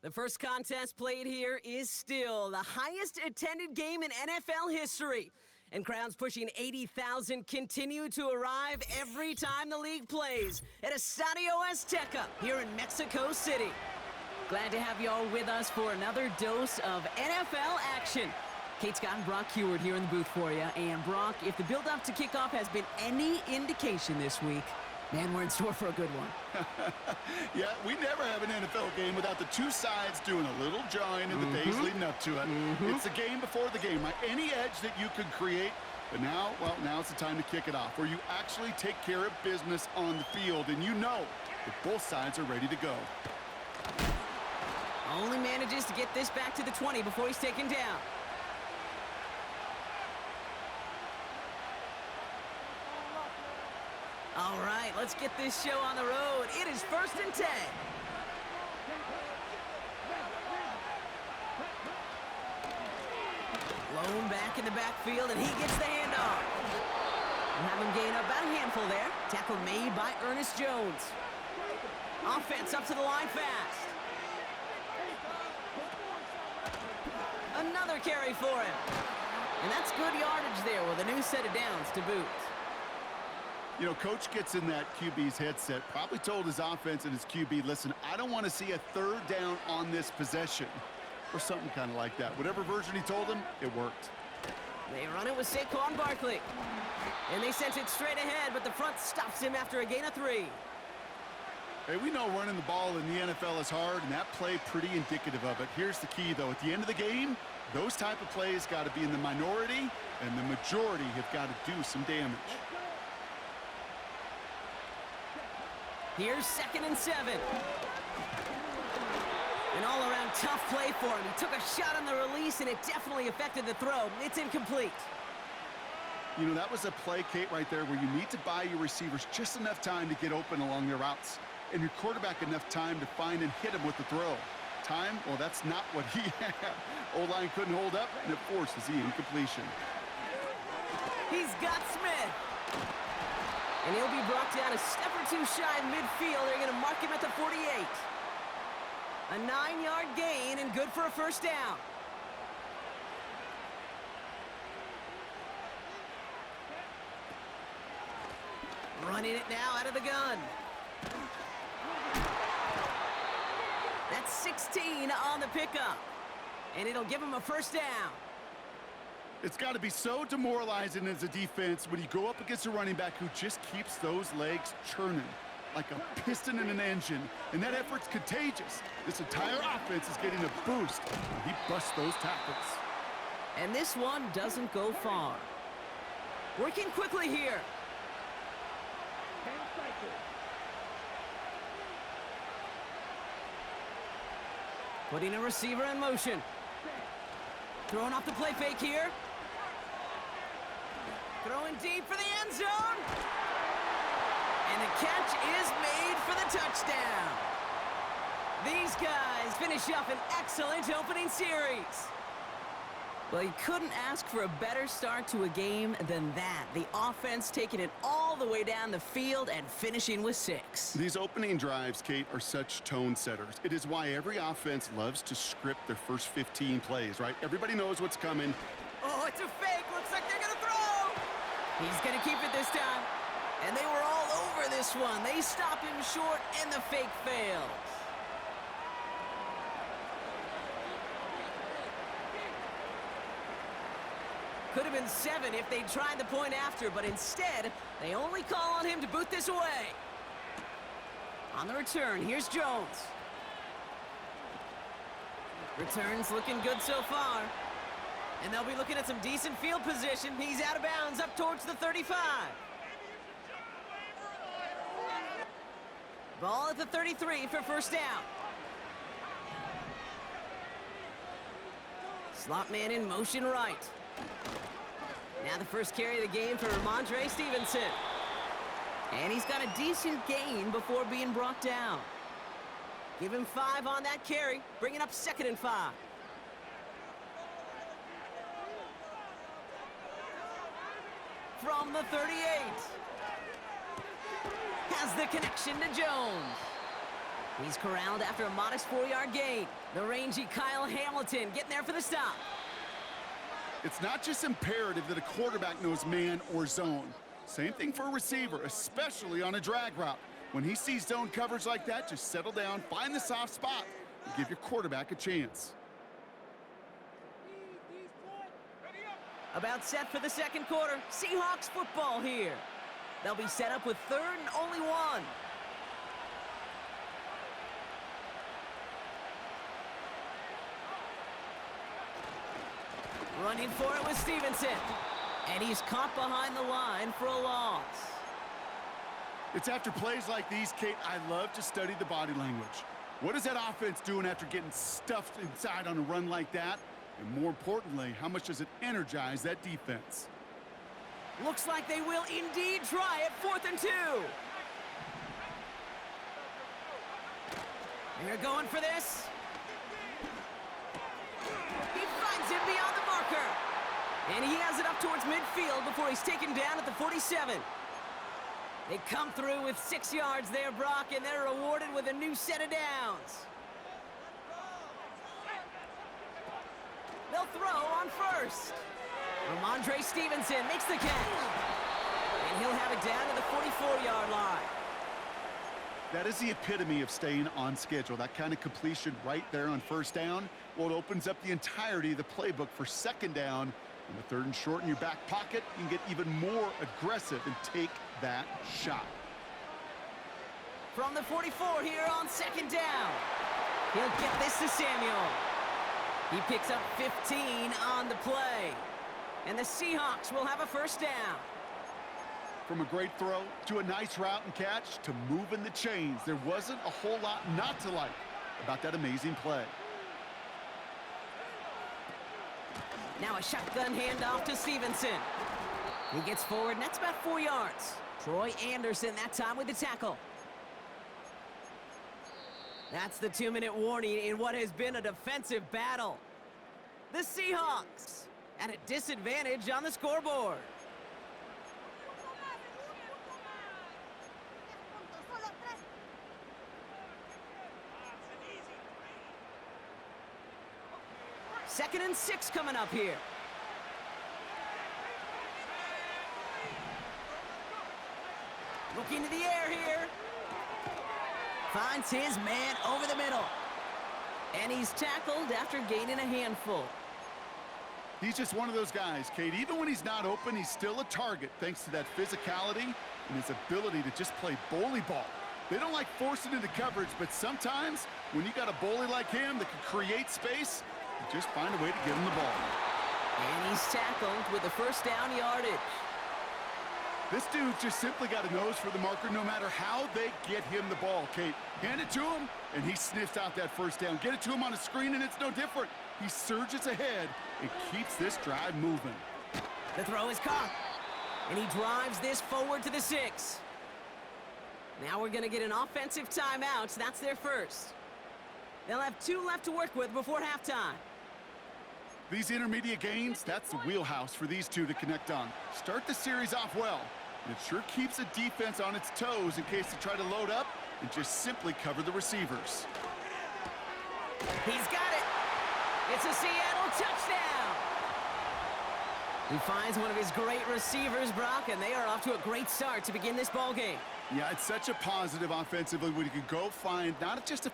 The first contest played here is still the highest attended game in NFL history. And crowds pushing 80,000 continue to arrive every time the league plays at Estadio Azteca here in Mexico City. Glad to have you all with us for another dose of NFL action. Kate Scott and Brock Heward here in the booth for you. And Brock, if the build-up to kickoff has been any indication this week, man, we're in store for a good one. Yeah, we never have an NFL game without the two sides doing a little jawing in the days leading up to it. It's a game before the game, right? Any edge that you could create, but now, well, now's the time to kick it off, where you actually take care of business on the field, and you know that both sides are ready to go. Only manages to get this back to the 20 before he's taken down. All right, let's get this show on the road. It is 1st and 10. Blown back in the backfield, and he gets the handoff. We'll have him gain about a handful there. Tackle made by Ernest Jones. Offense up to the line fast. Another carry for him. And that's good yardage there with a new set of downs to boot. You know, Coach gets in that QB's headset, probably told his offense and his QB, listen, I don't want to see a third down on this possession, or something kind of like that. Whatever version he told him, it worked. They run it with Saquon Barkley. And they sent it straight ahead, but the front stops him after a gain of 3. Hey, we know running the ball in the NFL is hard, and that play pretty indicative of it. Here's the key, though. At the end of the game, those type of plays got to be in the minority, and the majority have got to do some damage. Here's 2nd and 7. An all-around tough play for him. He took a shot on the release, and it definitely affected the throw. It's incomplete. You know, that was a play, Kate, right there, where you need to buy your receivers just enough time to get open along their routes, and your quarterback enough time to find and hit him with the throw. Time? Well, that's not what he had. O-line couldn't hold up, and it forces the incompletion. He's got Smith. And he'll be brought down a step or two shy of midfield. They're going to mark him at the 48. A 9-yard gain and good for a first down. Running it now out of the gun. That's 16 on the pickup. And it'll give him a first down. It's got to be so demoralizing as a defense when you go up against a running back who just keeps those legs churning like a piston in an engine, and that effort's contagious. This entire offense is getting a boost when he busts those tackles. And this one doesn't go far. Working quickly here. Putting a receiver in motion. Throwing off the play fake here. Throwing deep for the end zone. And the catch is made for the touchdown. These guys finish off an excellent opening series. Well, you couldn't ask for a better start to a game than that. The offense taking it all the way down the field and finishing with 6. These opening drives, Kate, are such tone setters. It is why every offense loves to script their first 15 plays, right? Everybody knows what's coming. Oh, it's a fake. Looks like they're going to throw. He's going to keep it this time. And they were all over this one. They stop him short, and the fake fails. Could have been 7 if they'd tried the point after, but instead, they only call on him to boot this away. On the return, here's Jones. Returns looking good so far. And they'll be looking at some decent field position. He's out of bounds up towards the 35. Ball at the 33 for first down. Slot man in motion right. Now the first carry of the game for Ramondre Stevenson. And he's got a decent gain before being brought down. Give him 5 on that carry, bringing up 2nd and 5. From the 38. Has the connection to Jones. He's corralled after a modest 4-yard gain. The rangy Kyle Hamilton getting there for the stop. It's not just imperative that a quarterback knows man or zone. Same thing for a receiver, especially on a drag route. When he sees zone coverage like that, just settle down, find the soft spot, and give your quarterback a chance. About set for the second quarter. Seahawks football here. They'll be set up with third and only one. Running for it with Stevenson. And he's caught behind the line for a loss. It's after plays like these, Kate, I love to study the body language. What is that offense doing after getting stuffed inside on a run like that? And more importantly, how much does it energize that defense? Looks like they will indeed try it, 4th and 2. They're going for this. He finds him beyond the marker. And he has it up towards midfield before he's taken down at the 47. They come through with 6 yards there, Brock, and they're rewarded with a new set of downs. They'll throw on first. Ramondre Stevenson makes the catch. And he'll have it down to the 44-yard line. That is the epitome of staying on schedule. That kind of completion right there on first down. Well, it opens up the entirety of the playbook for second down. And the 3rd and short in your back pocket, you can get even more aggressive and take that shot. From the 44 here on second down. He'll get this to Samuel. He picks up 15 on the play. And the Seahawks will have a first down. From a great throw to a nice route and catch to moving the chains, there wasn't a whole lot not to like about that amazing play. Now a shotgun handoff to Stevenson. He gets forward, and that's about 4 yards. Troy Anderson that time with the tackle. That's the 2-minute warning in what has been a defensive battle. The Seahawks at a disadvantage on the scoreboard. Second and 6 coming up here. Looking to the air here. Finds his man over the middle. And he's tackled after gaining a handful. He's just one of those guys, Kate. Even when he's not open, he's still a target thanks to that physicality and his ability to just play bully ball. They don't like forcing into coverage, but sometimes when you got a bully like him that can create space, you just find a way to give him the ball. And he's tackled with the first down yardage. This dude just simply got a nose for the marker no matter how they get him the ball, Kate. Hand it to him, and he sniffs out that first down. Get it to him on a screen, and it's no different. He surges ahead and keeps this drive moving. The throw is caught, and he drives this forward to the 6. Now we're going to get an offensive timeout. So that's their first. They'll have 2 left to work with before halftime. These intermediate gains, that's the wheelhouse for these two to connect on. Start the series off well. And it sure keeps the defense on its toes in case they try to load up and just simply cover the receivers. He's got it. It's a Seattle touchdown. He finds one of his great receivers, Brock, and they are off to a great start to begin this ball game. Yeah, it's such a positive offensively when you can go find not just a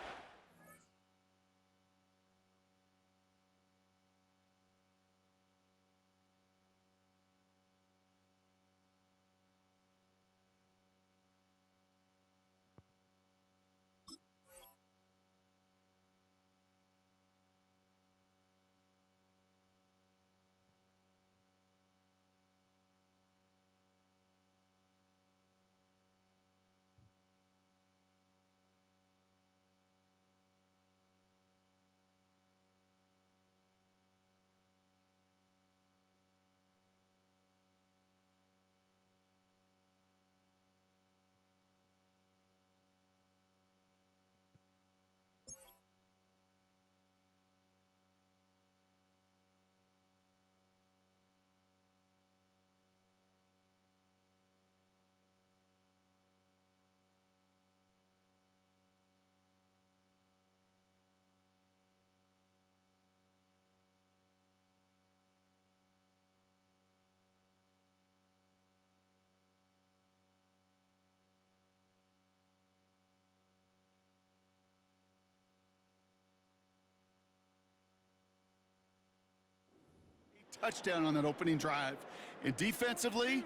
touchdown on that opening drive. And defensively,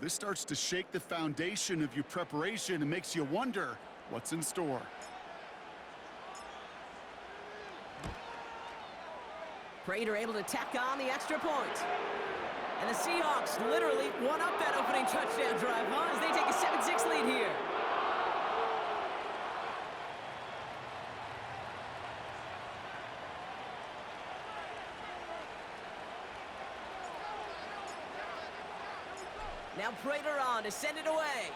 this starts to shake the foundation of your preparation and makes you wonder what's in store. Prater able to tack on the extra point. And the Seahawks literally won up that opening touchdown drive, as they take a 7-6 lead here. Now Prater on to send it away.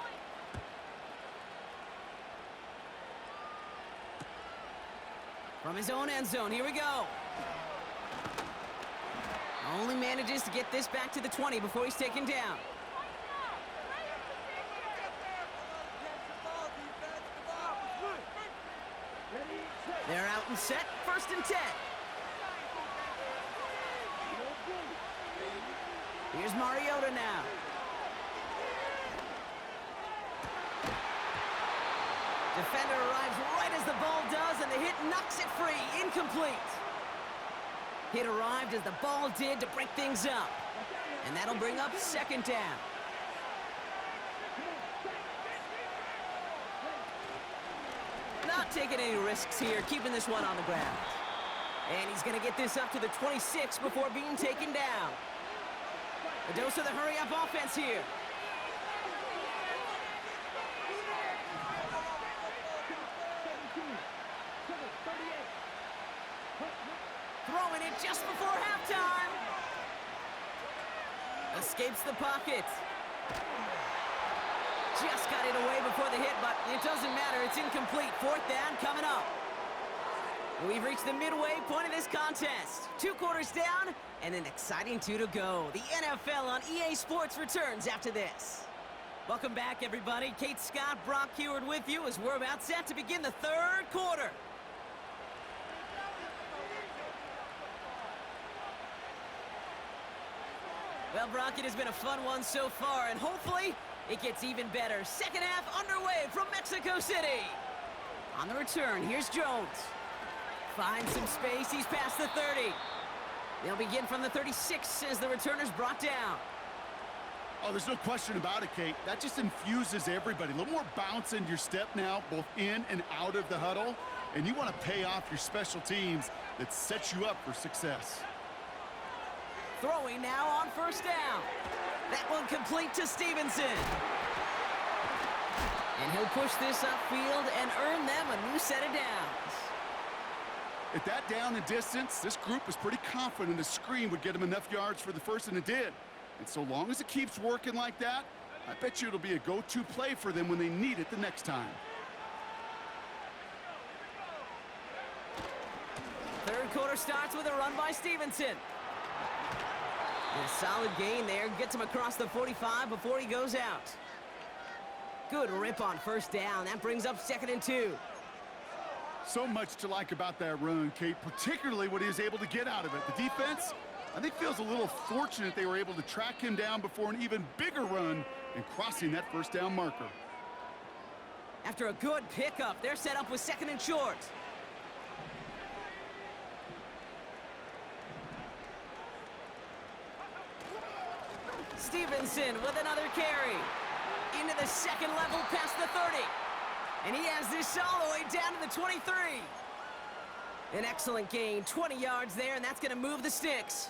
From his own end zone, here we go. Only manages to get this back to the 20 before he's taken down. They're out and set, 1st and 10. Here's Mariota now. Defender arrives right as the ball does, and the hit knocks it free. Incomplete. Hit arrived as the ball did to break things up. And that'll bring up 2nd down. Not taking any risks here, keeping this one on the ground. And he's going to get this up to the 26 before being taken down. A dose of the hurry-up offense here. Throwing it just before halftime. Escapes the pocket. Just got it away before the hit, but it doesn't matter. It's incomplete. 4th down coming up. We've reached the midway point of this contest. 2 quarters down and an exciting 2 to go. The NFL on EA Sports returns after this. Welcome back, everybody. Kate Scott, Brock Heward with you as we're about set to begin the 3rd quarter. Well, Brock, it has been a fun one so far, and hopefully it gets even better. 2nd half underway from Mexico City. On the return, here's Jones. Finds some space, he's past the 30. They'll begin from the 36 as the returner's brought down. Oh, there's no question about it, Kate. That just infuses everybody. A little more bounce in your step now, both in and out of the huddle. And you want to pay off your special teams that sets you up for success. Throwing now on 1st down. That one complete to Stevenson. And he'll push this upfield and earn them a new set of downs. At that down and distance, this group was pretty confident a screen would get them enough yards for the first, and it did. And so long as it keeps working like that, I bet you it'll be a go-to play for them when they need it the next time. 3rd quarter starts with a run by Stevenson. And a solid gain there, gets him across the 45 before he goes out. Good rip on 1st down. That brings up 2nd and 2. So much to like about that run, Kate, particularly what he was able to get out of it. The defense, I think, feels a little fortunate they were able to track him down before an even bigger run and crossing that 1st down marker. After a good pickup, they're set up with 2nd and short. Stevenson with another carry. Into the 2nd level past the 30. And he has this all the way down to the 23. An excellent gain, 20 yards there, and that's going to move the sticks.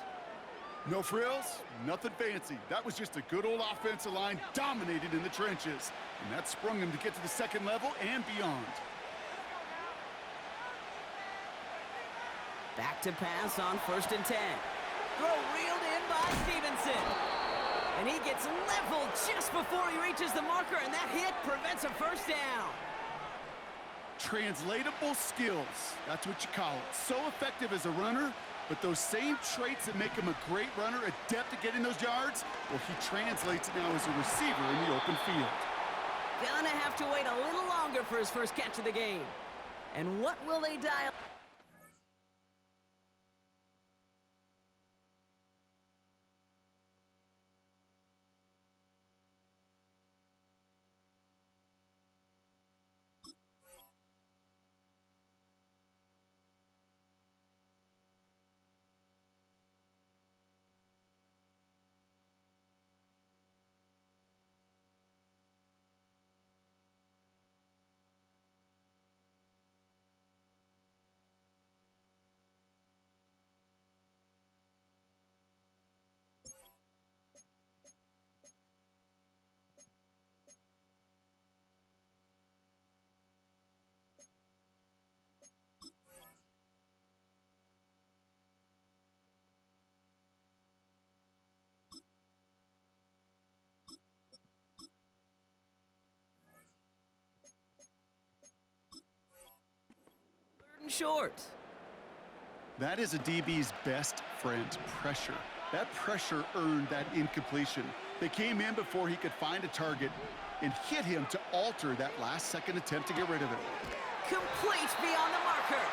No frills, nothing fancy. That was just a good old offensive line dominated in the trenches. And that sprung him to get to the 2nd level and beyond. Back to pass on 1st and 10. Throw reeled in by Stevenson. And he gets leveled just before he reaches the marker, and that hit prevents a 1st down. Translatable skills, that's what you call it. So effective as a runner, but those same traits that make him a great runner, adept at getting those yards, well, he translates it now as a receiver in the open field. Gonna have to wait a little longer for his first catch of the game. And what will they dial? short. That is a DB's best friend, pressure. That pressure earned that incompletion. They came in before he could find a target and hit him to alter that last-second attempt to get rid of it. Complete beyond the marker.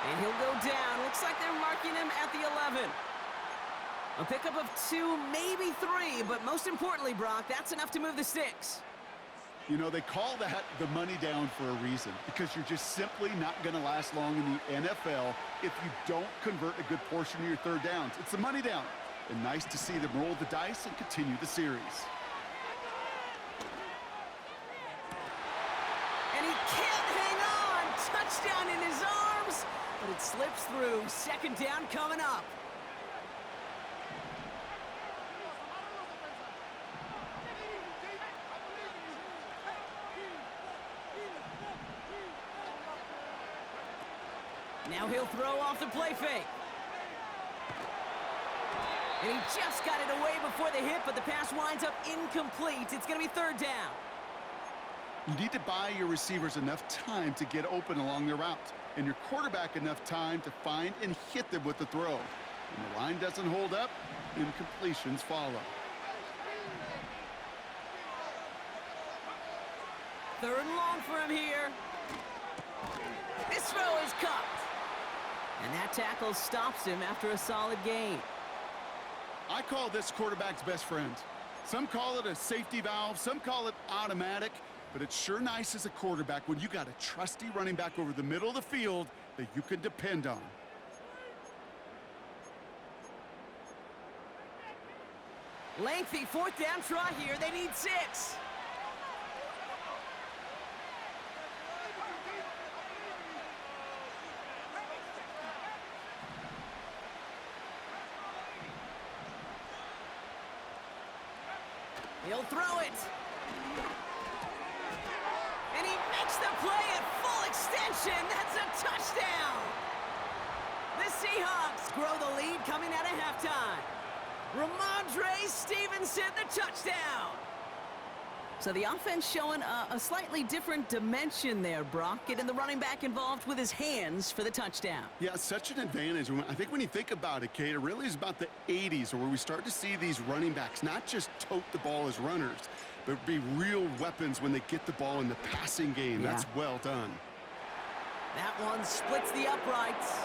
And he'll go down. Looks like they're marking him at the 11. A pickup of 2, maybe 3, but most importantly, Brock, that's enough to move the sticks. You know, they call that the money down for a reason, because you're just simply not going to last long in the NFL if you don't convert a good portion of your third downs. It's the money down. And nice to see them roll the dice and continue the series. And he can't hang on. Touchdown in his arms, but it slips through. Second down coming up. Now he'll throw off the play fake. And he just got it away before the hit, but the pass winds up incomplete. It's going to be third down. You need to buy your receivers enough time to get open along their route, and your quarterback enough time to find and hit them with the throw. When the line doesn't hold up, incompletions follow. Third and long for him here. This throw is caught. And that tackle stops him after a solid gain. I call this quarterback's best friend. Some call it a safety valve, some call it automatic, but it's sure nice as a quarterback when you got a trusty running back over the middle of the field that you can depend on. Lengthy fourth down try here. They need 6. He'll throw it. And he makes the play at full extension. That's a touchdown. The Seahawks grow the lead coming out of halftime. Ramondre Stevenson, the touchdown. So the offense showing a slightly different dimension there, Brock. Getting the running back involved with his hands for the touchdown. Yeah, such an advantage. I think when you think about it, Kate, it really is about the 80s where we start to see these running backs not just tote the ball as runners, but be real weapons when they get the ball in the passing game. Yeah. That's well done. That one splits the uprights.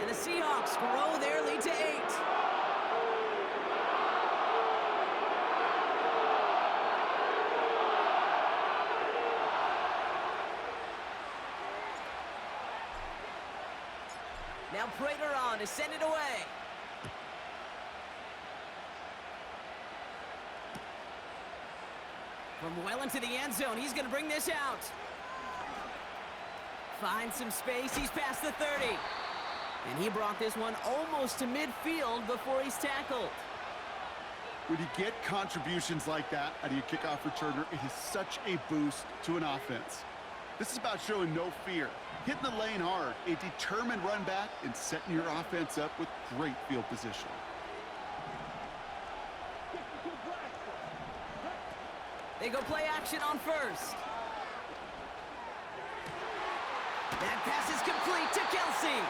And the Seahawks grow their lead to 8. Now Prater on to send it away. From well into the end zone, he's going to bring this out. Finds some space, he's past the 30. And he brought this one almost to midfield before he's tackled. When you get contributions like that out of your kickoff returner, it is such a boost to an offense. This is about showing no fear, hitting the lane hard, a determined run back, and setting your offense up with great field position. They go play action on first. That pass is complete to Kelsey.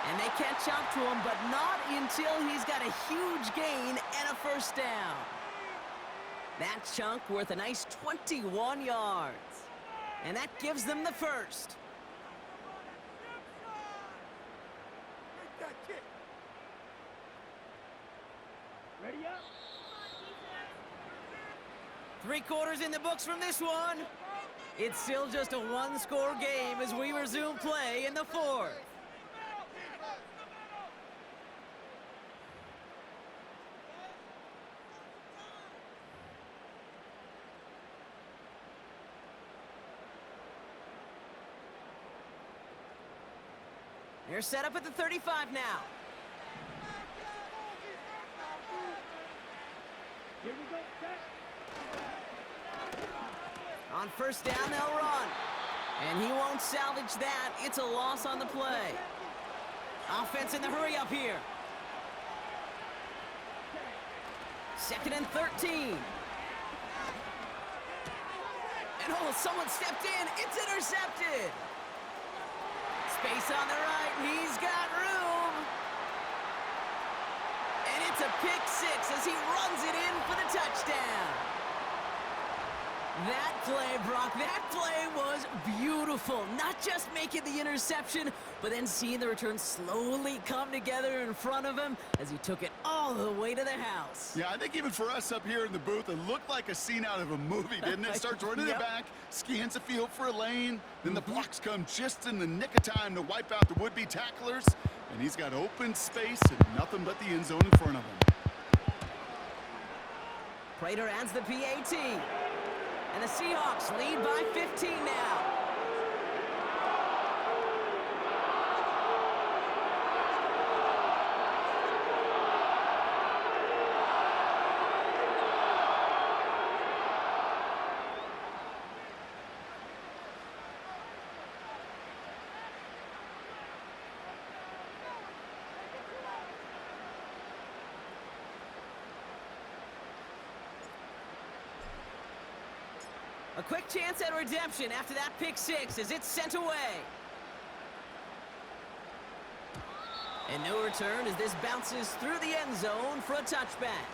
And they catch up to him, but not until he's got a huge gain and a first down. That chunk worth a nice 21 yards. And that gives them the first. Ready up. 3 quarters in the books from this one. It's still just a one-score game as we resume play in the 4th. They're set up at the 35 now. Here we go. On first down, they'll run. And he won't salvage that. It's a loss on the play. Offense in the hurry up here. 2nd and 13. And oh, someone stepped in. It's intercepted. Space on the right, he's got room. And it's a pick six as he runs it in for the touchdown. That play, Brock, that play was beautiful. Not just making the interception, but then seeing the return slowly come together in front of him as he took it all the way to the house. Yeah, I think even for us up here in the booth, it looked like a scene out of a movie, didn't it? Starts running Yep. it back, scans the field for a lane, then the blocks come just in the nick of time to wipe out the would-be tacklers, and he's got open space and nothing but the end zone in front of him. Prater adds the PAT. And the Seahawks lead by 15 now. A quick chance at redemption after that pick six as it's sent away. And no return as this bounces through the end zone for a touchback.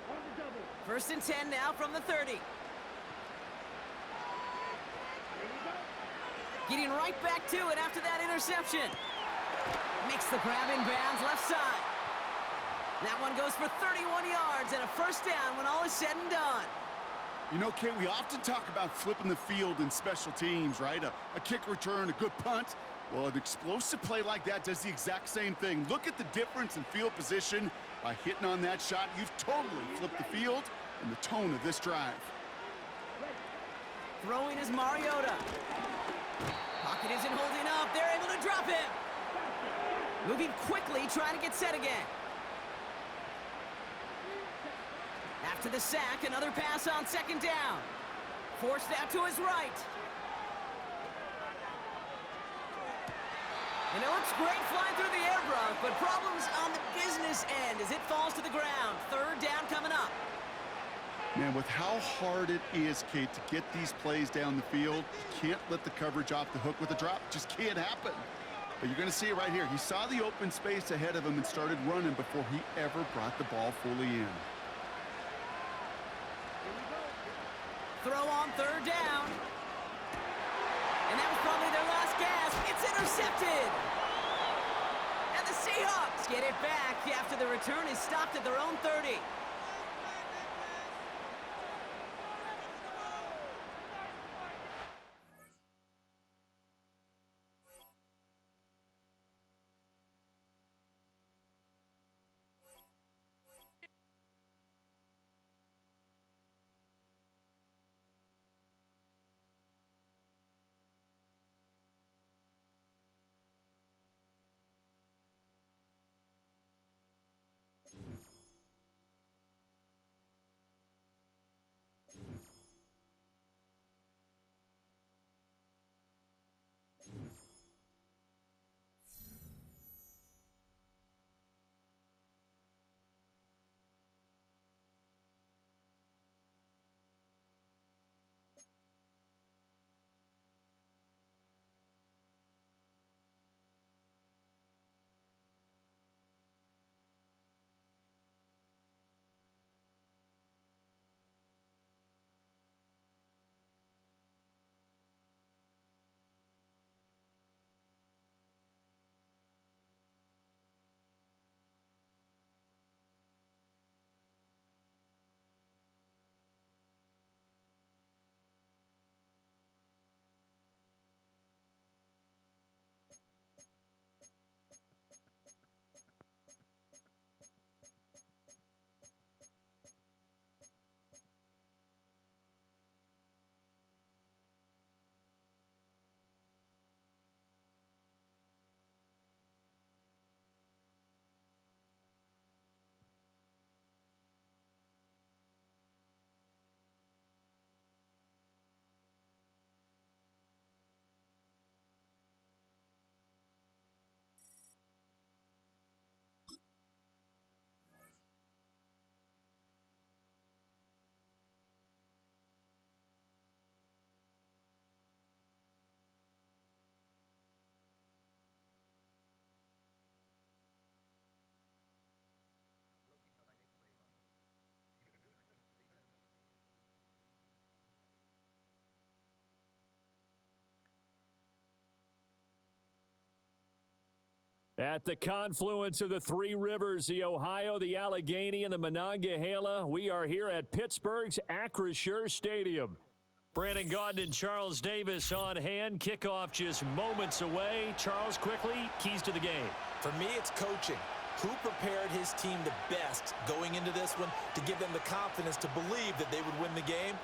On the double. 1st and 10 now from the 30. Getting right back to it after that interception. Makes the grab in bounds left side. That one goes for 31 yards and a first down when all is said and done. You know, Kate, we often talk about flipping the field in special teams, right? A kick return, a good punt. Well, an explosive play like that does the exact same thing. Look at the difference in field position. By hitting on that shot, you've totally flipped the field and the tone of this drive. Throwing is Mariota. Pocket isn't holding up. They're able to drop him. Moving quickly, trying to get set again. After the sack, another pass on 2nd down. Forced out to his right. And it looks great flying through the air, Brock, but problems on the business end as it falls to the ground. 3rd down coming up. Man, with how hard it is, Kate, to get these plays down the field, you can't let the coverage off the hook with a drop. It just can't happen. But you're going to see it right here. He saw the open space ahead of him and started running before he ever brought the ball fully in. Throw on 3rd down. And that was probably their last gasp. It's intercepted. And the Seahawks get it back after the return is stopped at their own 30. At the confluence of the three rivers, the Ohio, the Allegheny, and the Monongahela, we are here at Pittsburgh's Acrisure Stadium. Brandon Gaudin and Charles Davis on hand. Kickoff just moments away. Charles, quickly, keys to the game. For me, it's coaching. Who prepared his team the best going into this one to give them the confidence to believe that they would win the game?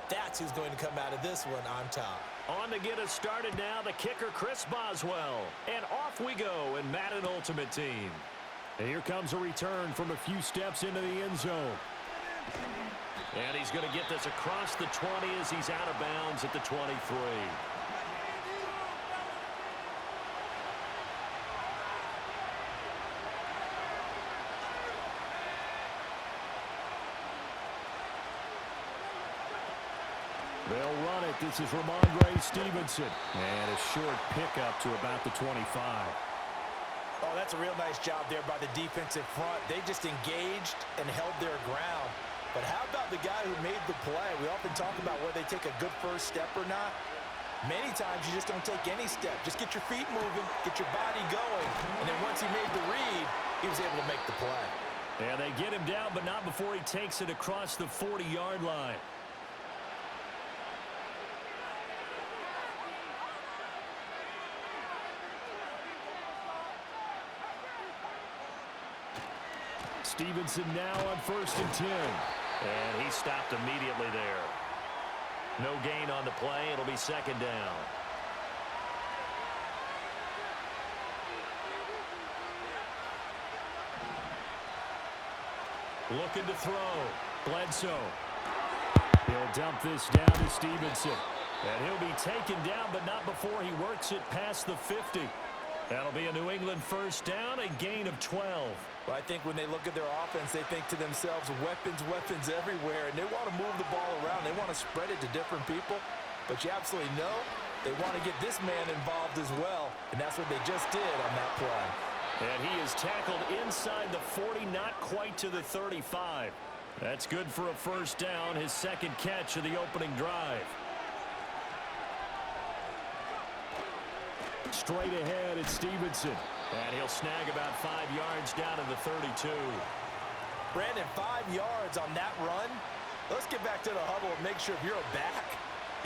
That's who's going to come out of this one on top. On to get us started now, the kicker, Chris Boswell. And off we go in Madden Ultimate Team. And here comes a return from a few steps into the end zone. And he's going to get this across the 20 as he's out of bounds at the 23. They'll run it. This is Ramondre Stevenson. And a short pickup to about the 25. Oh, that's a real nice job there by the defensive front. They just engaged and held their ground. But how about the guy who made the play? We often talk about whether they take a good first step or not. Many times you just don't take any step. Just get your feet moving, get your body going. And then once he made the read, he was able to make the play. And they get him down, but not before he takes it across the 40-yard line. Stevenson now on 1st and 10. And he stopped immediately there. No gain on the play. It'll be 2nd down. Looking to throw. Bledsoe. He'll dump this down to Stevenson. And he'll be taken down, but not before he works it past the 50. That'll be a New England 1st down, a gain of 12. Well, I think when they look at their offense, they think to themselves, weapons, weapons everywhere, and they want to move the ball around. They want to spread it to different people, but you absolutely know they want to get this man involved as well, and that's what they just did on that play. And he is tackled inside the 40, not quite to the 35. That's good for a 1st down, his 2nd catch of the opening drive. Straight ahead, it's Stevenson. And he'll snag about 5 yards down to the 32. Brandon, 5 yards on that run. Let's get back to the huddle and make sure if you're a back,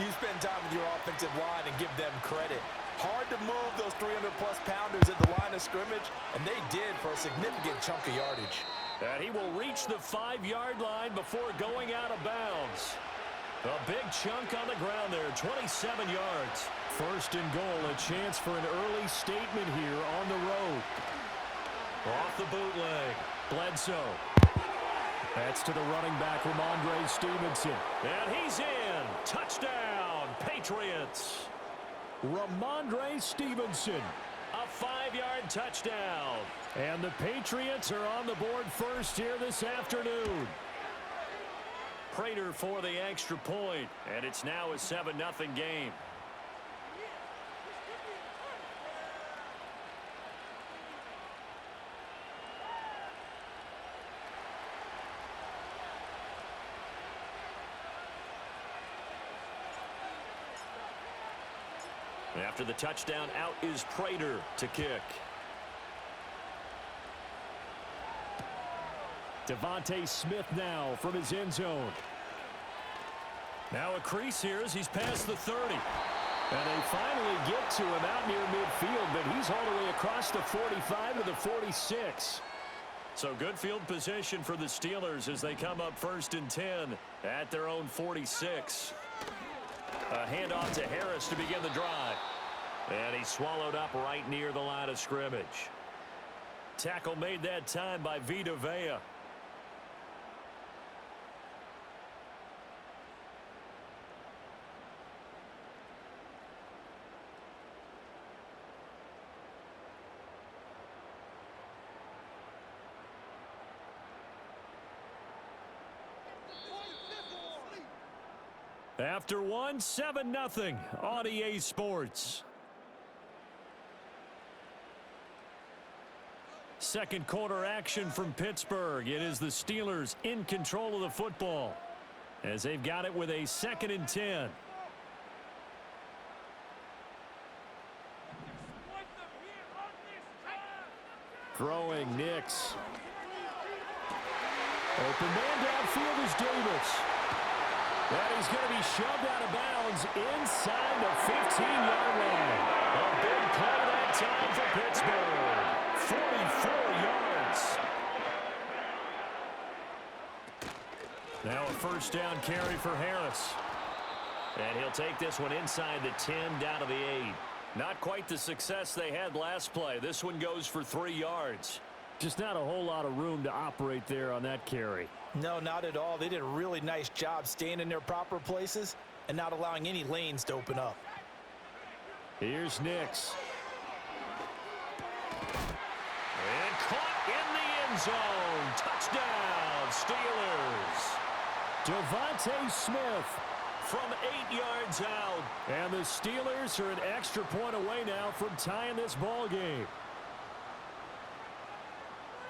you spend time with your offensive line and give them credit. Hard to move those 300-plus pounders at the line of scrimmage, and they did for a significant chunk of yardage. And he will reach the 5-yard line before going out of bounds. A big chunk on the ground there, 27 yards. 1st and goal, a chance for an early statement here on the road. Off the bootleg, Bledsoe. That's to the running back, Ramondre Stevenson. And he's in. Touchdown, Patriots. Ramondre Stevenson, a 5-yard touchdown. And the Patriots are on the board first here this afternoon. Prater for the extra point, and it's now a 7-0 game. After the touchdown, out is Prater to kick. Devontae Smith now from his end zone. Now a crease here as he's past the 30. And they finally get to him out near midfield, but he's all the way across the 45 to the 46. So good field position for the Steelers as they come up 1st and 10 at their own 46. A handoff to Harris to begin the drive. And he's swallowed up right near the line of scrimmage. Tackle made that time by Vita Vea. After one, 7-0 on EA Sports. Second quarter action from Pittsburgh. It is the Steelers in control of the football as they've got it with a 2nd and 10. Throwing Nix. Open man downfield is Davis. And he's going to be shoved out of bounds inside the 15-yard line. A big play that time for Pittsburgh. 44 yards. Now a first down carry for Harris. And he'll take this one inside the 10 down to the 8. Not quite the success they had last play. This one goes for 3 yards. Just not a whole lot of room to operate there on that carry. No, not at all. They did a really nice job staying in their proper places and not allowing any lanes to open up. Here's Nix. And caught in the end zone. Touchdown, Steelers. Devontae Smith from 8 yards out. And the Steelers are an extra point away now from tying this ball game.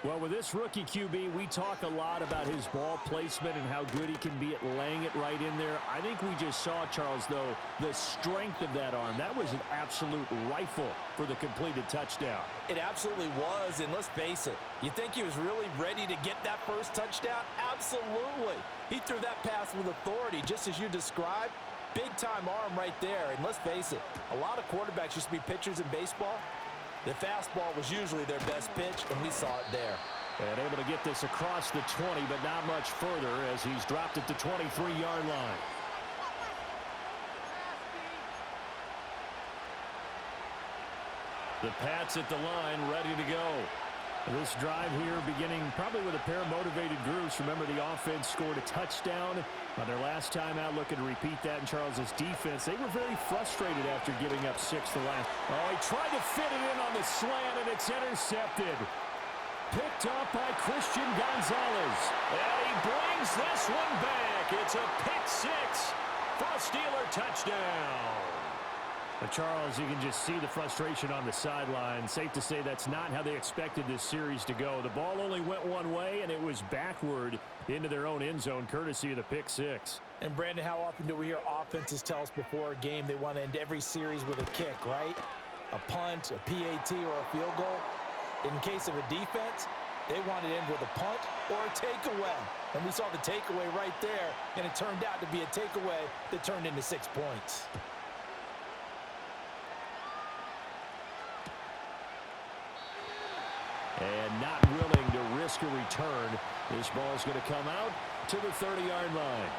Well, with this rookie QB, we talk a lot about his ball placement and how good he can be at laying it right in there. I think we just saw, Charles, though, the strength of that arm. That was an absolute rifle for the completed touchdown. It absolutely was, and let's face it, you think he was really ready to get that first touchdown? Absolutely. He threw that pass with authority, just as you described. Big-time arm right there, and let's face it, a lot of quarterbacks used to be pitchers in baseball. The fastball was usually their best pitch, and we saw it there. And able to get this across the 20, but not much further as he's dropped it to 23-yard line. The Pats at the line, ready to go. This drive here beginning probably with a pair of motivated groups. Remember, the offense scored a touchdown on their last time out, looking to repeat that in Charles's defense. They were very frustrated after giving up 6 the last. Oh, he tried to fit it in on the slant, and it's intercepted. Picked up by Christian Gonzalez. And he brings this one back. It's a pick 6 for a Steeler touchdown. But Charles, you can just see the frustration on the sideline. Safe to say that's not how they expected this series to go. The ball only went one way, and it was backward into their own end zone, courtesy of the pick 6. And, Brandon, how often do we hear offenses tell us before a game they want to end every series with a kick, right? A punt, a PAT, or a field goal. In case of a defense, they want to end with a punt or a takeaway. And we saw the takeaway right there, and it turned out to be a takeaway that turned into 6 points. And not willing to risk a return. This ball's going to come out to the 30-yard line.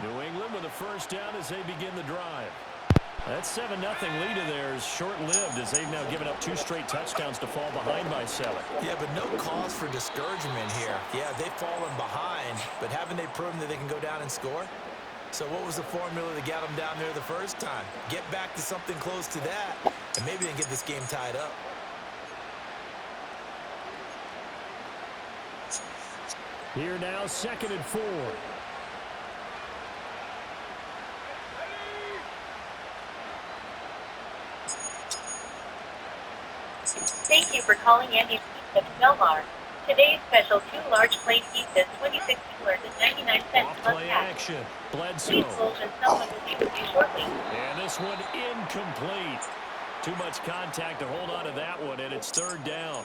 New England with a first down as they begin the drive. That 7-0 lead of theirs short-lived as they've now given up 2 straight touchdowns to fall behind by 7. Yeah, but no cause for discouragement here. Yeah, they've fallen behind, but haven't they proven that they can go down and score? So what was the formula that got them down there the first time? Get back to something close to that, and maybe they can get this game tied up. Here now, 2nd and 4. Thank you for calling Andy's Pizza Belmar. Today's special 2 large plain pizzas, $26.99 plus Play tax. action. Bledsoe. Please hold and someone will be with you shortly. And this one incomplete. Too much contact to hold on to that one, and it's 3rd down.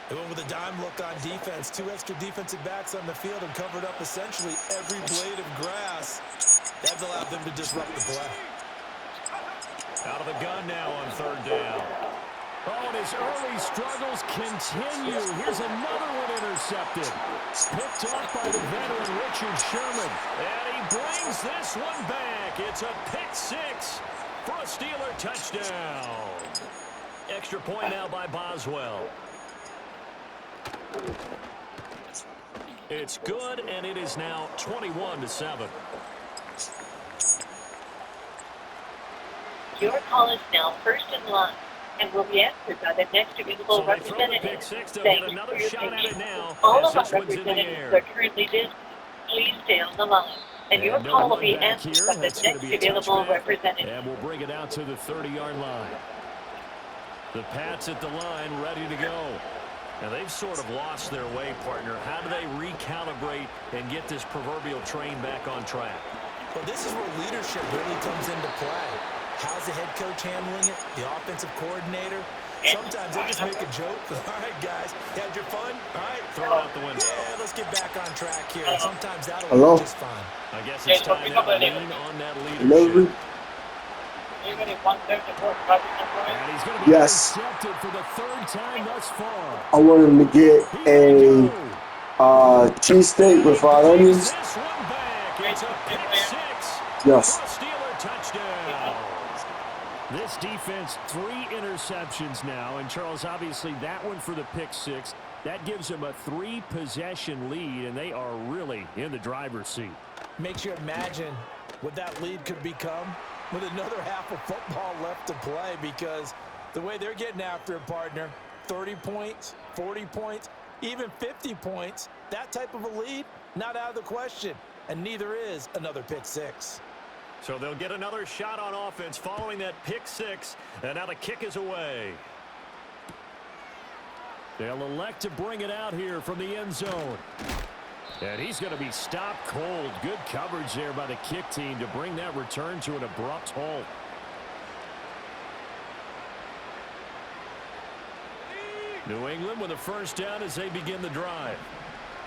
They went with a dime look on defense. 2 extra defensive backs on the field and covered up essentially every blade of grass. That's allowed them to disrupt the play. Out of the gun now on 3rd down. Oh, and his early struggles continue. Here's another one intercepted. Picked off by the veteran Richard Sherman. And he brings this one back. It's a pick 6 for a Steeler touchdown. Extra point now by Boswell. It's good, and it is now 21-7. Your call is now first in line and will be answered by the next available representative. Thanks for your patience. All of our representatives are currently busy. Please stay on the line, and your call will be answered by the next available representative. And we'll bring it out to the 30-yard line. The Pats at the line, ready to go. Now, they've sort of lost their way, partner. How do they recalibrate and get this proverbial train back on track? Well, this is where leadership really comes into play. How's the head coach handling it? The offensive coordinator? Sometimes they just make a joke. All right, guys, had your fun? All right, throw it out the window. Yeah, let's get back on track here. Sometimes that'll work just fine. I guess it's time now to lean on that leadership. And he's going to be intercepted for the third time thus far. I want him to get a cheesesteak with fried onions. This one back. It's a pick six. Yes. For a Steeler touchdown. This defense, 3 interceptions now. And, Charles, obviously that one for the pick six. That gives them a 3-possession lead, and they are really in the driver's seat. Makes you imagine what that lead could become with another half of football left to play, because the way they're getting after a partner, 30 points, 40 points, even 50 points, that type of a lead, not out of the question, and neither is another pick six. So they'll get another shot on offense following that pick six, and now the kick is away. They'll elect to bring it out here from the end zone. And he's going to be stopped cold. Good coverage there by the kick team to bring that return to an abrupt halt. New England with a first down as they begin the drive.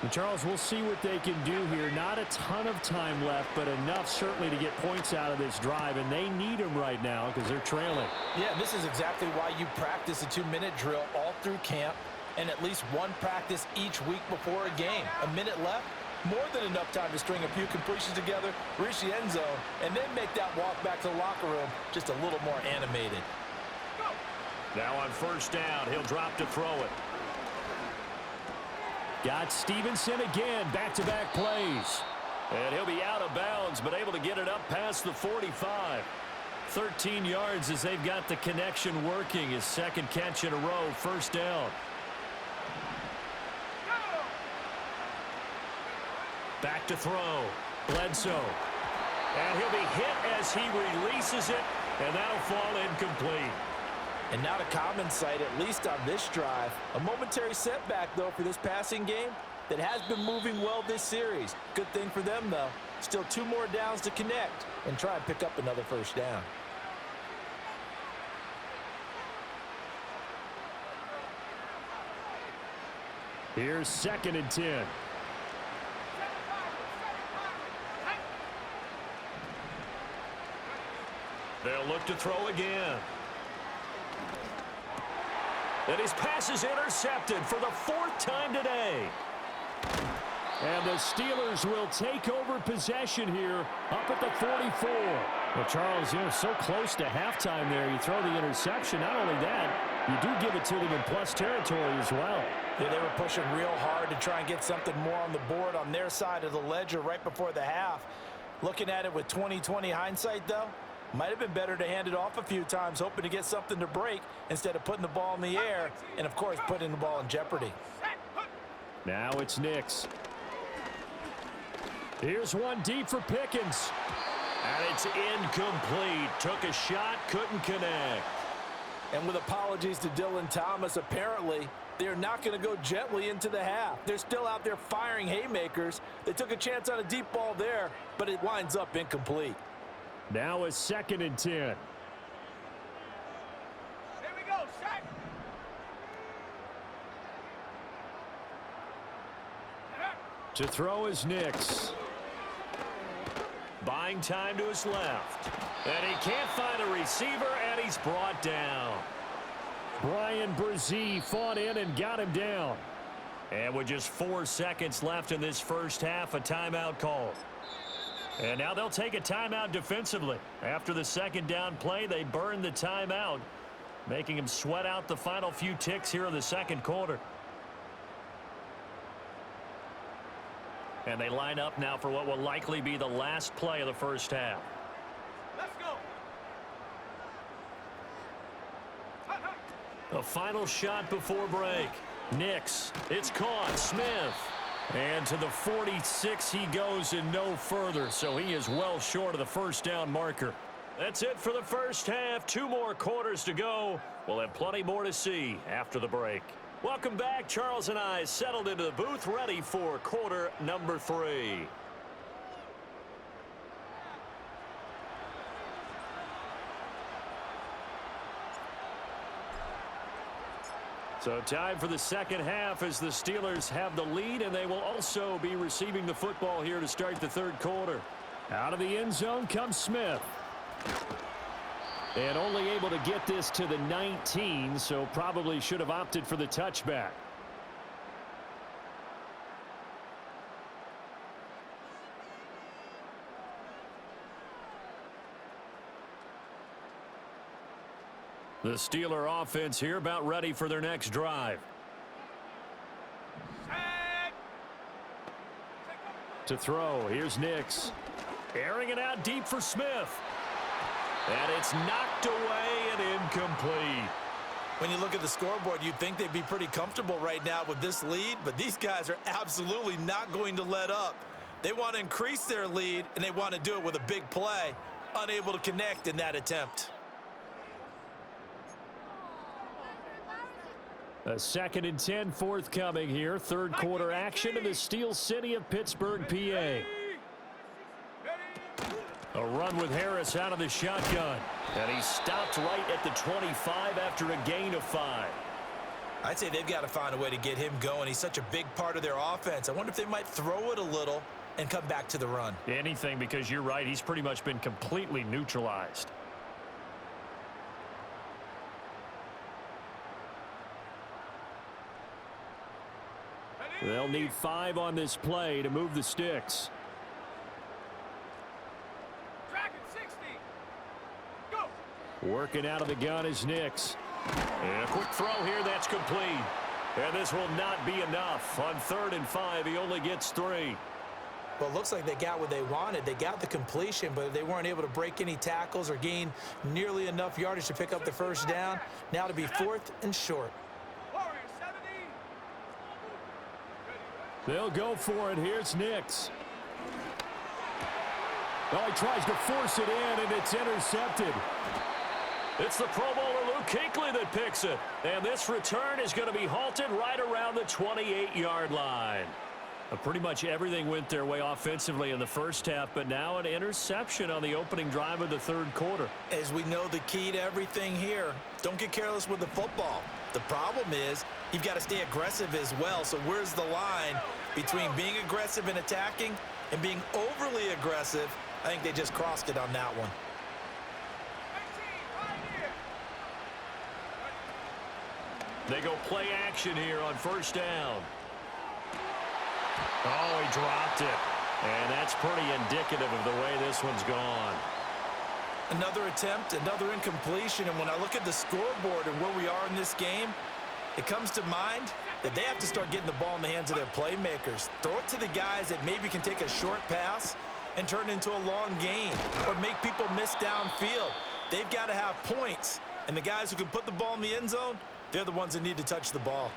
And Charles, we'll see what they can do here. Not a ton of time left, but enough certainly to get points out of this drive, and they need them right now because they're trailing. Yeah, this is exactly why you practice a 2-minute drill all through camp, and at least one practice each week before a game. A minute left, more than enough time to string a few completions together, reach the end zone, and then make that walk back to the locker room just a little more animated. Now on first down, he'll drop to throw it. Got Stevenson again, back-to-back plays. And he'll be out of bounds, but able to get it up past the 45. 13 yards as they've got the connection working. His second catch in a row, first down. Back to throw. Bledsoe. And he'll be hit as he releases it, and that'll fall incomplete. And not a common sight, at least on this drive. A momentary setback, though, for this passing game that has been moving well this series. Good thing for them, though. Still 2 more downs to connect and try and pick up another first down. Here's 2nd and 10. They'll look to throw again. And his pass is intercepted for the 4th time today. And the Steelers will take over possession here up at the 44. Well, Charles, so close to halftime there. You throw the interception. Not only that, you do give it to them in plus territory as well. Yeah, they were pushing real hard to try and get something more on the board on their side of the ledger right before the half. Looking at it with 20/20 hindsight, though, might have been better to hand it off a few times, hoping to get something to break instead of putting the ball in the air and, of course, putting the ball in jeopardy. Now it's Nix. Here's one deep for Pickens. And it's incomplete. Took a shot, couldn't connect. And with apologies to Dylan Thomas, apparently they're not going to go gently into the half. They're still out there firing haymakers. They took a chance on a deep ball there, but it winds up incomplete. Now a 2nd and 10. Here we go, Shaq. To throw is Nix. Buying time to his left. And he can't find a receiver, and he's brought down. Brian Brzee fought in and got him down. And with just 4 seconds left in this first half, a timeout call. And now they'll take a timeout defensively. After the 2nd down play, they burn the timeout, making him sweat out the final few ticks here in the 2nd quarter. And they line up now for what will likely be the last play of the first half. Let's go. The final shot before break. Nix. It's caught. Smith. And to the 46 he goes and no further. So he is well short of the first down marker. That's it for the first half. 2 more quarters to go. We'll have plenty more to see after the break. Welcome back. Charles and I settled into the booth, ready for quarter number 3. So time for the second half as the Steelers have the lead, and they will also be receiving the football here to start the third quarter. Out of the end zone comes Smith. And only able to get this to the 19, so probably should have opted for the touchback. The Steeler offense here about ready for their next drive. To throw, here's Nix. Airing it out deep for Smith. And it's knocked away and incomplete. When you look at the scoreboard, you'd think they'd be pretty comfortable right now with this lead, but these guys are absolutely not going to let up. They want to increase their lead, and they want to do it with a big play. Unable to connect in that attempt. A 2nd and 10 forthcoming here. Third quarter action in the Steel City of Pittsburgh, PA. A run with Harris out of the shotgun. And he stopped right at the 25 after a gain of 5. I'd say they've got to find a way to get him going. He's such a big part of their offense. I wonder if they might throw it a little and come back to the run. Anything, because you're right. He's pretty much been completely neutralized. They'll need 5 on this play to move the sticks. Working out of the gun is Nix. And a quick throw here, that's complete. And this will not be enough. On 3rd and 5, he only gets 3. Well, it looks like they got what they wanted. They got the completion, but they weren't able to break any tackles or gain nearly enough yardage to pick up the first down. Now to be 4th and short. They'll go for it. Here's Nix. Well, he tries to force it in, and it's intercepted. It's the Pro Bowler Luke Kuechly that picks it. And this return is going to be halted right around the 28-yard line. Pretty much everything went their way offensively in the first half, but now an interception on the opening drive of the third quarter. As we know, the key to everything here, don't get careless with the football. The problem is you've got to stay aggressive as well. So where's the line between being aggressive and attacking and being overly aggressive? I think they just crossed it on that one. They go play action here on first down. Oh, he dropped it. And that's pretty indicative of the way this one's gone. Another attempt, another incompletion. And when I look at the scoreboard and where we are in this game, it comes to mind that they have to start getting the ball in the hands of their playmakers. Throw it to the guys that maybe can take a short pass and turn it into a long gain or make people miss downfield. They've got to have points. And the guys who can put the ball in the end zone, they're the ones that need to touch the ball.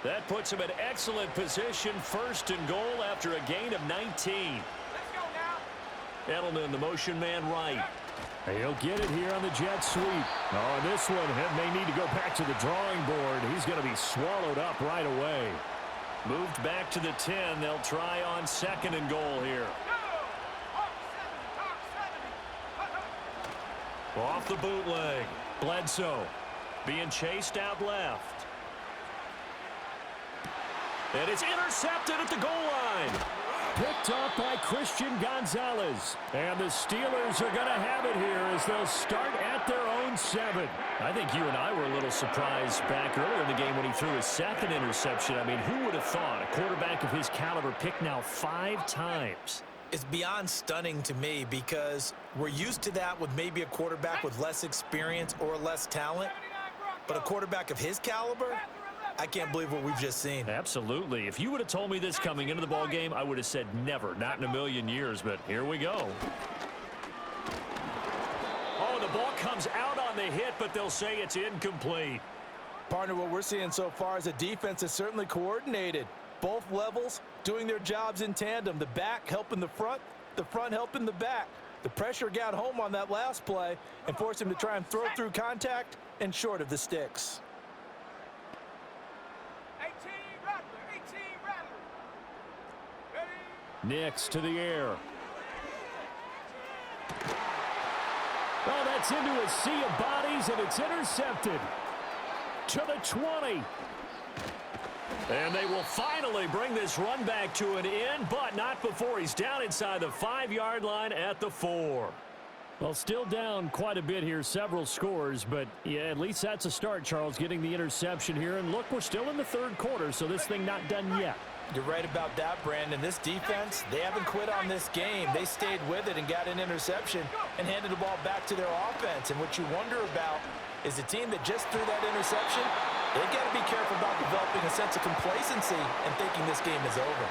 That puts him in excellent position, 1st and goal after a gain of 19. Let's go now. Edelman, the motion man right. He'll get it here on the jet sweep. Oh, this one may need to go back to the drawing board. He's going to be swallowed up right away. Moved back to the 10. They'll try on 2nd and goal here. Off the bootleg. Bledsoe being chased out left. And it's intercepted at the goal line. Picked up by Christian Gonzalez. And the Steelers are going to have it here as they'll start at their own 7. I think you and I were a little surprised back earlier in the game when he threw his 2nd interception. I mean, who would have thought a quarterback of his caliber picked now 5 times? It's beyond stunning to me because we're used to that with maybe a quarterback with less experience or less talent. But a quarterback of his caliber, I can't believe what we've just seen. Absolutely. If you would have told me this coming into the ball game, I would have said never, not in a million years, but here we go. Oh, the ball comes out on the hit, but they'll say it's incomplete. Partner, what we're seeing so far is a defense that's certainly coordinated. Both levels doing their jobs in tandem. The back helping the front helping the back. The pressure got home on that last play and forced him to try and throw through contact and short of the sticks. Nix to the air. Oh, that's into a sea of bodies, and it's intercepted. To the 20. And they will finally bring this run back to an end, but not before he's down inside the 5-yard line at the 4. Well, still down quite a bit here, several scores, but yeah, at least that's a start, Charles, getting the interception here. And look, we're still in the third quarter, so this thing not done yet. You're right about that, Brandon. This defense, they haven't quit on this game. They stayed with it and got an interception and handed the ball back to their offense. And what you wonder about is the team that just threw that interception, they've got to be careful about developing a sense of complacency and thinking this game is over.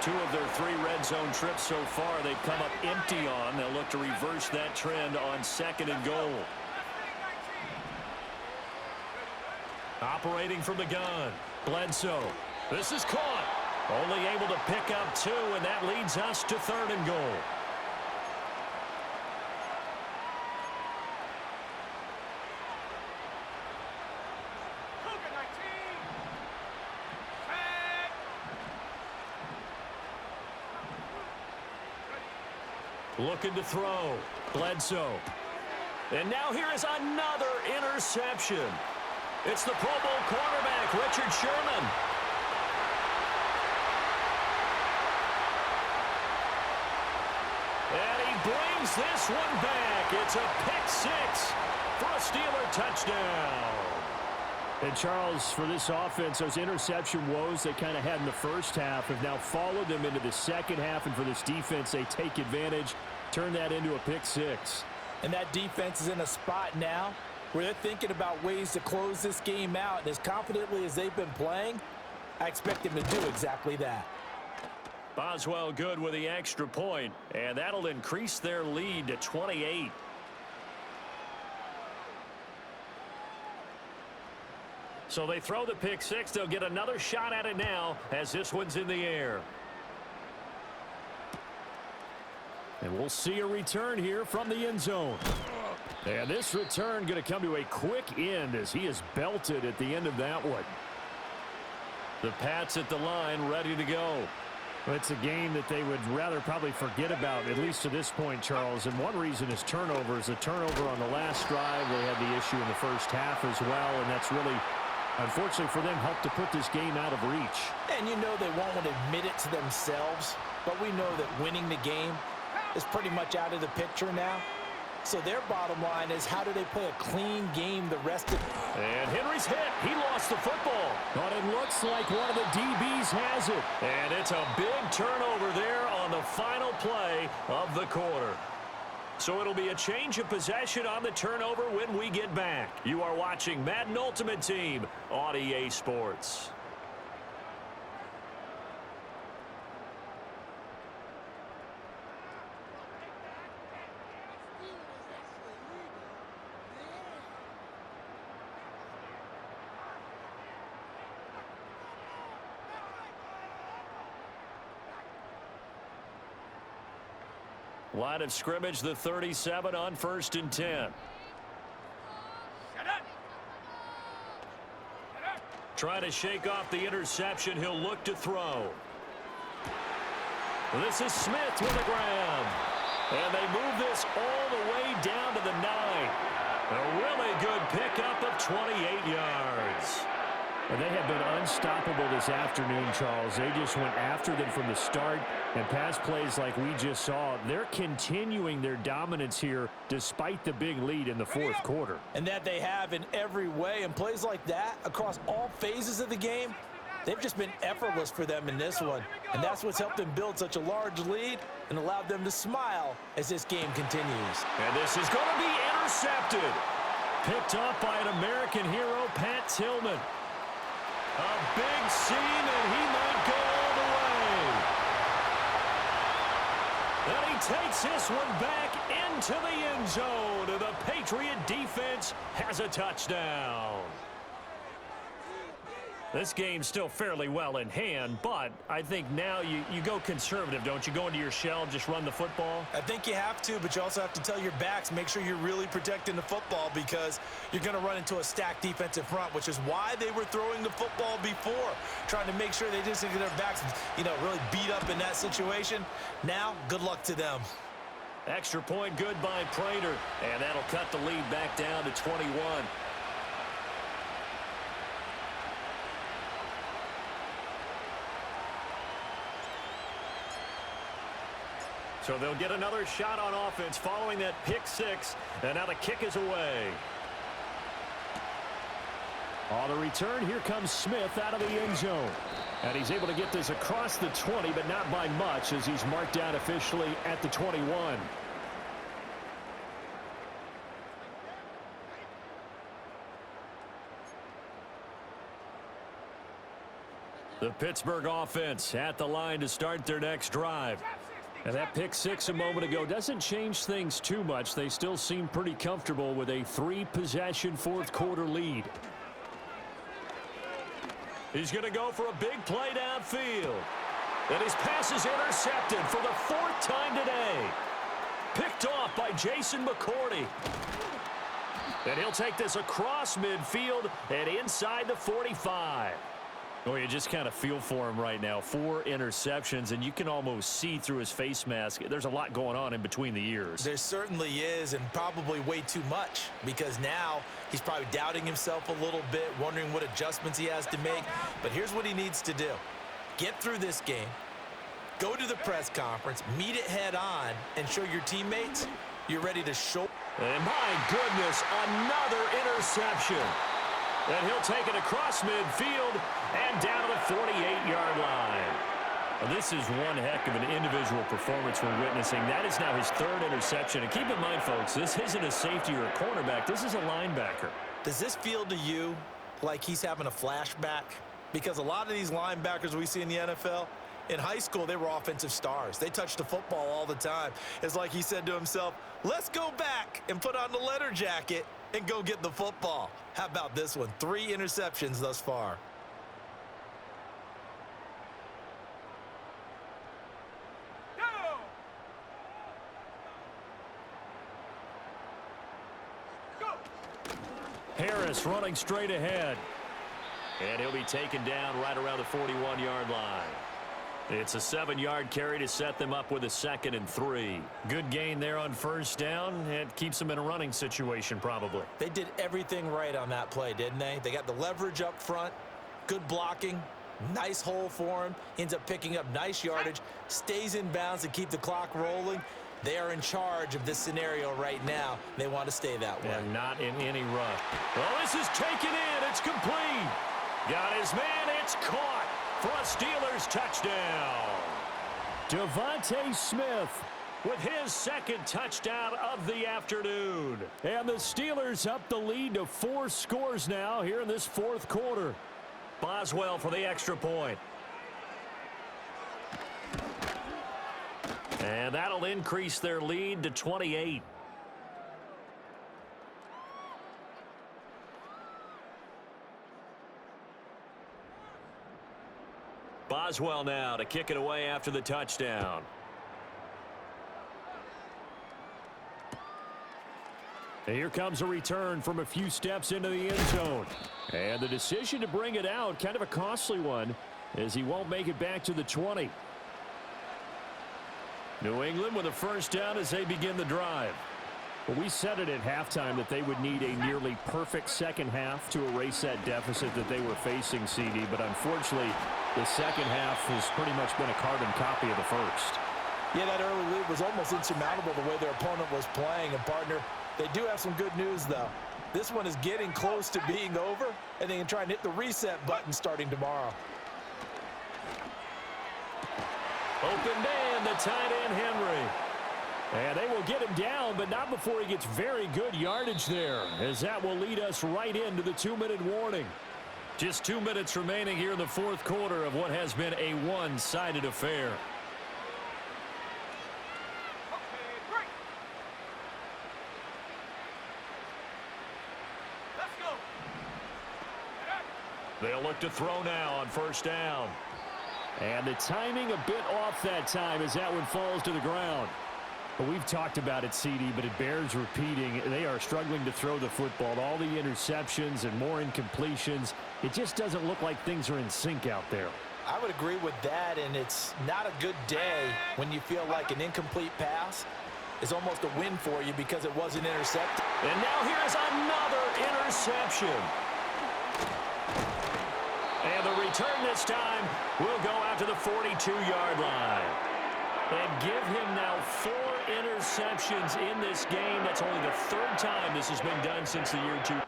2 of their 3 red zone trips so far they've come up empty on. They'll look to reverse that trend on 2nd and goal. Operating from the gun, Bledsoe. This is caught. Only able to pick up 2, and that leads us to 3rd and goal. Looking to throw. Bledsoe. And now here is another interception. It's the Pro Bowl quarterback, Richard Sherman. And he brings this one back. It's a pick 6 for a Steeler touchdown. And Charles, for this offense, those interception woes they kind of had in the first half have now followed them into the second half. And for this defense, they take advantage, turn that into a pick 6. And that defense is in a spot now where they're thinking about ways to close this game out. And as confidently as they've been playing, I expect them to do exactly that. Boswell good with the extra point, and that'll increase their lead to 28. So they throw the pick 6. They'll get another shot at it now as this one's in the air. And we'll see a return here from the end zone. And this return going to come to a quick end as he is belted at the end of that one. The Pats at the line ready to go. It's a game that they would rather probably forget about, at least to this point, Charles. And one reason is turnovers. The turnover on the last drive, they had the issue in the first half as well, and that's really, unfortunately for them, helped to put this game out of reach. And you know they won't want to admit it to themselves, but we know that winning the game is pretty much out of the picture now. So their bottom line is, how do they play a clean game the rest of the... And Henry's hit. He lost the football. But it looks like one of the DBs has it. And it's a big turnover there on the final play of the quarter. So it'll be a change of possession on the turnover when we get back. You are watching Madden Ultimate Team on EA Sports. Line of scrimmage, the 37 on 1st and 10. Trying to shake off the interception. He'll look to throw. This is Smith with the ground. And they move this all the way down to the 9. A really good pickup of 28 yards. And they have been unstoppable this afternoon, Charles. They just went after them from the start. And pass plays like we just saw, they're continuing their dominance here despite the big lead in the fourth quarter. And that they have in every way. And plays like that across all phases of the game, they've just been effortless for them in this one. And that's what's helped them build such a large lead and allowed them to smile as this game continues. And this is going to be intercepted. Picked up by an American hero, Pat Tillman. A big seam, and he might go all the way. And he takes this one back into the end zone, and the Patriot defense has a touchdown. This game's still fairly well in hand, but I think now you go conservative, don't you? Go into your shell, just run the football? I think you have to, but you also have to tell your backs, make sure you're really protecting the football because you're going to run into a stacked defensive front, which is why they were throwing the football before, trying to make sure they didn't get their backs, really beat up in that situation. Now, good luck to them. Extra point good by Prater, and that'll cut the lead back down to 21. So they'll get another shot on offense following that pick six, and now the kick is away. On the return, here comes Smith out of the end zone. And he's able to get this across the 20, but not by much as he's marked down officially at the 21. The Pittsburgh offense at the line to start their next drive. And that pick six a moment ago doesn't change things too much. They still seem pretty comfortable with a 3-possession fourth-quarter lead. He's going to go for a big play downfield. And his pass is intercepted for the 4th time today. Picked off by Jason McCourty. And he'll take this across midfield and inside the 45. Oh, you just kind of feel for him right now. 4 interceptions, and you can almost see through his face mask. There's a lot going on in between the ears. There certainly is, and probably way too much, because now he's probably doubting himself a little bit, wondering what adjustments he has to make. But here's what he needs to do. Get through this game, go to the press conference, meet it head on, and show your teammates you're ready to show. And my goodness, another interception. And he'll take it across midfield and down to the 48-yard line. Well, this is one heck of an individual performance we're witnessing. That is now his 3rd interception. And keep in mind, folks, this isn't a safety or a cornerback. This is a linebacker. Does this feel to you like he's having a flashback? Because a lot of these linebackers we see in the NFL, in high school, they were offensive stars. They touched the football all the time. It's like he said to himself, let's go back and put on the leather jacket and go get the football. How about this one? 3 interceptions thus far. Harris running straight ahead. And he'll be taken down right around the 41-yard line. It's a 7-yard carry to set them up with a 2nd and 3. Good gain there on first down. It keeps them in a running situation probably. They did everything right on that play, didn't they? They got the leverage up front, good blocking, nice hole for him, ends up picking up nice yardage, stays in bounds to keep the clock rolling. They are in charge of this scenario right now. They want to stay that way. And not in any rush. Well, this is taken in. It's complete. Got his man. It's caught for a Steelers touchdown. Devontae Smith with his 2nd touchdown of the afternoon. And the Steelers up the lead to 4 scores now here in this 4th quarter. Boswell for the extra point. And that'll increase their lead to 28. Boswell now to kick it away after the touchdown. And here comes a return from a few steps into the end zone. And the decision to bring it out, kind of a costly one, as he won't make it back to the 20. New England with a first down as they begin the drive. Well, we said it at halftime that they would need a nearly perfect second half to erase that deficit that they were facing, CD. But unfortunately, the second half has pretty much been a carbon copy of the first. Yeah, that early lead was almost insurmountable the way their opponent was playing. And, partner, they do have some good news, though. This one is getting close to being over, and they can try and hit the reset button starting tomorrow. Open man, the tight end, Henry. And they will get him down, but not before he gets very good yardage there, as that will lead us right into the 2-minute warning. Just 2 minutes remaining here in the 4th quarter of what has been a one-sided affair. They'll look to throw now on first down. And the timing a bit off that time as that one falls to the ground. But we've talked about it, CD, but it bears repeating. They are struggling to throw the football. All the interceptions and more incompletions. It just doesn't look like things are in sync out there. I would agree with that, and it's not a good day when you feel like an incomplete pass is almost a win for you because it wasn't intercepted. And now here's another interception. And the return this time will go out to the 42-yard line. And give him now 4 interceptions in this game. That's only the 3rd time this has been done since the year 2000.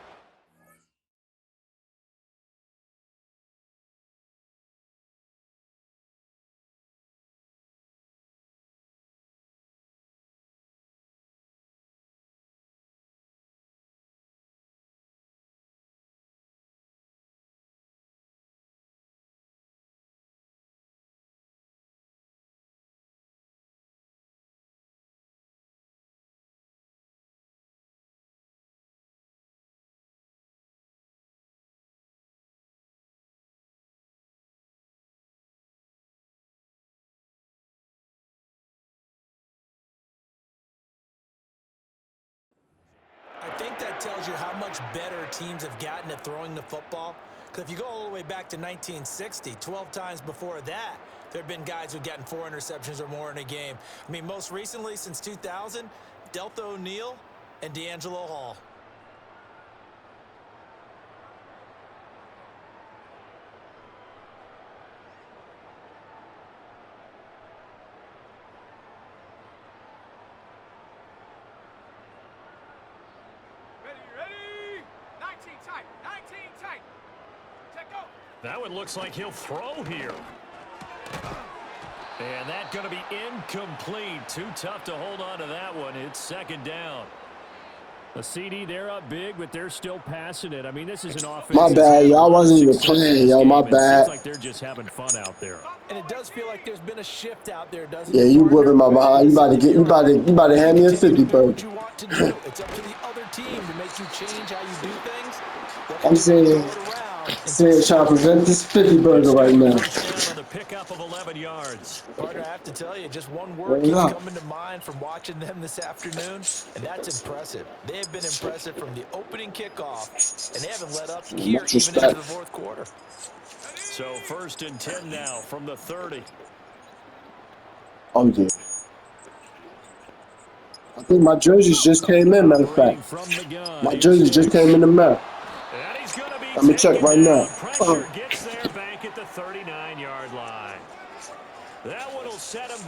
I think that tells you how much better teams have gotten at throwing the football. Because if you go all the way back to 1960, 12 times before that, there have been guys who've gotten 4 interceptions or more in a game. I mean, most recently, since 2000, Delta O'Neal and D'Angelo Hall. That one looks like he'll throw here. And that's going to be incomplete. Too tough to hold on to that one. It's 2nd down. The CD, they're up big, but they're still passing it. I mean, this is an offense. My bad, y'all wasn't even playing, yo. My bad. Seems like they're just having fun out there. And it does feel like there's been a shift out there, doesn't Yeah, it? you whipping my behind. You about to hand me a 50, bro. What you want to do. It's up to the other team to make you change how you do things. I'm saying trying to present this 50 burger right now. The pickup of 11 yards. Partner, I have to tell you, just one word keeps coming to mind from watching them this afternoon, and that's impressive. They have been impressive from the opening kickoff, and they haven't let up here even into the 4th quarter. So 1st and 10 now from the 30. Oh, yeah. I think my jerseys just came in, matter of fact. My jerseys just came in the mail. Let me check right now. Pressure gets there back at the 39-yard line. That one will set him back.